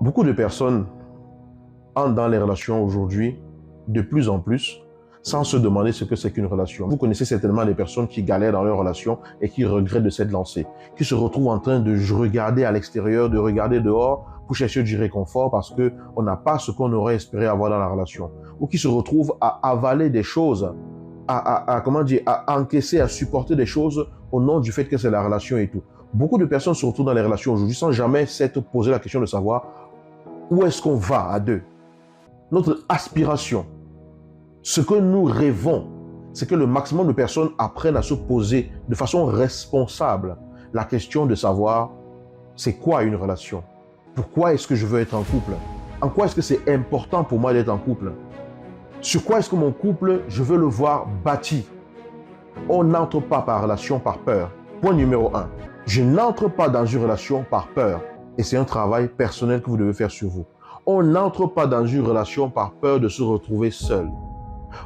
Beaucoup de personnes entrent dans les relations aujourd'hui de plus en plus sans se demander ce que c'est qu'une relation. Vous connaissez certainement des personnes qui galèrent dans leur relation et qui regrettent de s'être lancées, qui se retrouvent en train de regarder à l'extérieur, de regarder dehors pour chercher du réconfort parce qu'on n'a pas ce qu'on aurait espéré avoir dans la relation, ou qui se retrouvent à avaler des choses, à encaisser, à supporter des choses au nom du fait que c'est la relation et tout. Beaucoup de personnes se retrouvent dans les relations aujourd'hui sans jamais s'être posé la question de savoir où est-ce qu'on va à deux. Notre aspiration, ce que nous rêvons, c'est que le maximum de personnes apprennent à se poser de façon responsable la question de savoir c'est quoi une relation? Pourquoi est-ce que je veux être en couple? En quoi est-ce que c'est important pour moi d'être en couple? Sur quoi est-ce que mon couple, je veux le voir bâti? On n'entre pas par relation par peur. Point numéro 1. Je n'entre pas dans une relation par peur. Et c'est un travail personnel que vous devez faire sur vous. On n'entre pas dans une relation par peur de se retrouver seul.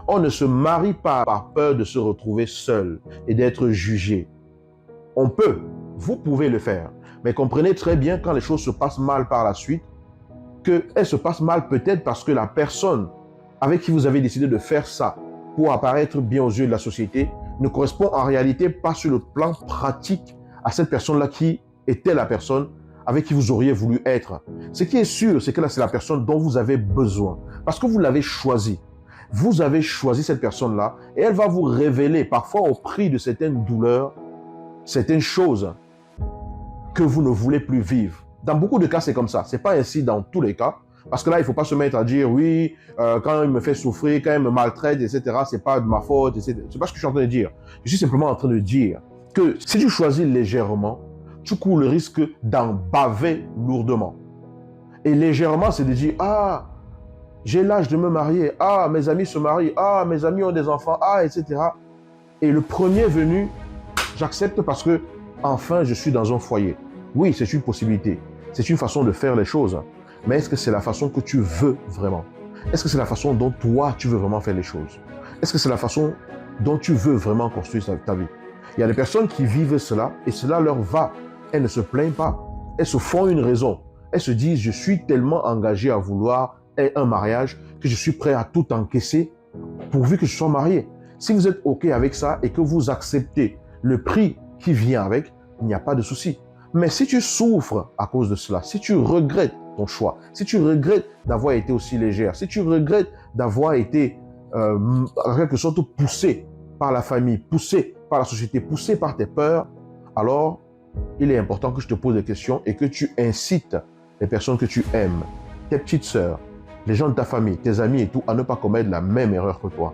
On ne se marie pas par peur de se retrouver seul et d'être jugé. On peut, vous pouvez le faire. Mais comprenez très bien quand les choses se passent mal par la suite, qu'elles se passent mal peut-être parce que la personne avec qui vous avez décidé de faire ça pour apparaître bien aux yeux de la société ne correspond en réalité pas sur le plan pratique à cette personne-là qui était la personne avec qui vous auriez voulu être. Ce qui est sûr, c'est que là, c'est la personne dont vous avez besoin. Parce que vous l'avez choisie. Vous avez choisi cette personne-là et elle va vous révéler, parfois au prix de certaines douleurs, certaines choses que vous ne voulez plus vivre. Dans beaucoup de cas, c'est comme ça. Ce n'est pas ainsi dans tous les cas. Parce que là, il ne faut pas se mettre à dire, oui, quand il me fait souffrir, quand il me maltraite, etc., c'est pas de ma faute, etc. C'est pas ce que je suis en train de dire. Je suis simplement en train de dire que si tu choisis légèrement, tu cours le risque d'en baver lourdement. Et légèrement, c'est de dire, ah, j'ai l'âge de me marier, ah, mes amis se marient, ah, mes amis ont des enfants, ah, etc. Et le premier venu, j'accepte parce que, enfin, je suis dans un foyer. Oui, c'est une possibilité. C'est une façon de faire les choses. Mais est-ce que c'est la façon que tu veux vraiment? Est-ce que c'est la façon dont toi, tu veux vraiment faire les choses? Est-ce que c'est la façon dont tu veux vraiment construire ta vie? Il y a des personnes qui vivent cela et cela leur va. Elles ne se plaignent pas. Elles se font une raison. Elles se disent, je suis tellement engagé à vouloir un mariage que je suis prêt à tout encaisser pourvu que je sois marié. Si vous êtes OK avec ça et que vous acceptez le prix qui vient avec, il n'y a pas de souci. Mais si tu souffres à cause de cela, si tu regrettes ton choix, si tu regrettes d'avoir été aussi légère, si tu regrettes d'avoir été en quelque sorte poussé par la famille, poussé par la société, poussé par tes peurs, alors il est important que je te pose des questions et que tu incites les personnes que tu aimes, tes petites sœurs, les gens de ta famille, tes amis et tout, à ne pas commettre la même erreur que toi.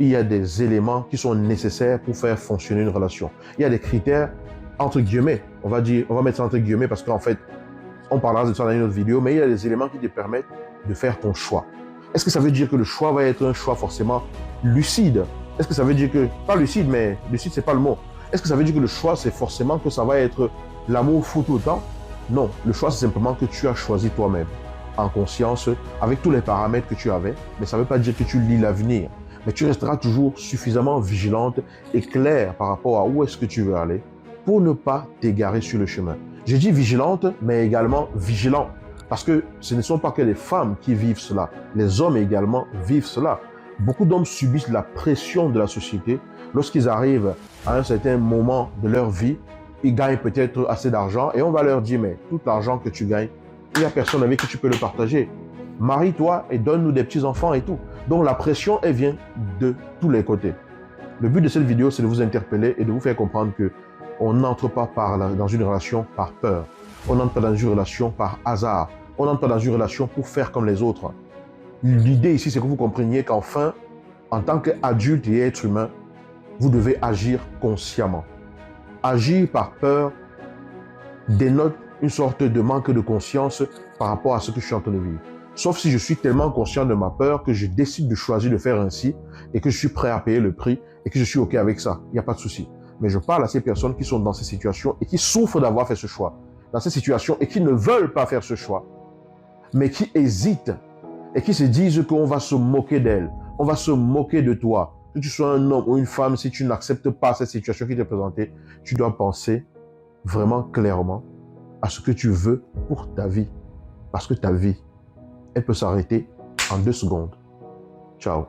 Il y a des éléments qui sont nécessaires pour faire fonctionner une relation. Il y a des critères, entre guillemets, on va mettre ça entre guillemets parce qu'en fait, on parlera de ça dans une autre vidéo, mais il y a des éléments qui te permettent de faire ton choix. Est-ce que ça veut dire que le choix va être un choix forcément lucide? Est-ce que ça veut dire que, pas lucide, mais lucide, c'est pas le mot. Est-ce que ça veut dire que le choix, c'est forcément que ça va être l'amour fou tout le temps? Non, le choix, c'est simplement que tu as choisi toi-même, en conscience, avec tous les paramètres que tu avais, mais ça ne veut pas dire que tu lis l'avenir. Mais tu resteras toujours suffisamment vigilante et claire par rapport à où est-ce que tu veux aller pour ne pas t'égarer sur le chemin. Je dis vigilante, mais également vigilant. Parce que ce ne sont pas que les femmes qui vivent cela. Les hommes également vivent cela. Beaucoup d'hommes subissent la pression de la société. Lorsqu'ils arrivent à un certain moment de leur vie, ils gagnent peut-être assez d'argent et on va leur dire, mais tout l'argent que tu gagnes, il n'y a personne avec qui tu peux le partager. Marie-toi et donne-nous des petits-enfants et tout. Donc la pression, elle vient de tous les côtés. Le but de cette vidéo, c'est de vous interpeller et de vous faire comprendre que on n'entre pas dans une relation par peur. On n'entre pas dans une relation par hasard. On n'entre pas dans une relation pour faire comme les autres. L'idée ici, c'est que vous compreniez qu'enfin, en tant qu'adulte et être humain, vous devez agir consciemment. Agir par peur dénote une sorte de manque de conscience par rapport à ce que je suis en train de vivre. Sauf si je suis tellement conscient de ma peur que je décide de choisir de faire ainsi et que je suis prêt à payer le prix et que je suis OK avec ça. Il n'y a pas de souci. Mais je parle à ces personnes qui sont dans ces situations et qui souffrent d'avoir fait ce choix. Dans ces situations et qui ne veulent pas faire ce choix, mais qui hésitent et qui se disent qu'on va se moquer d'elles, on va se moquer de toi. Que tu sois un homme ou une femme, si tu n'acceptes pas cette situation qui t'est présentée, tu dois penser vraiment clairement à ce que tu veux pour ta vie. Parce que ta vie, elle peut s'arrêter en 2 secondes. Ciao.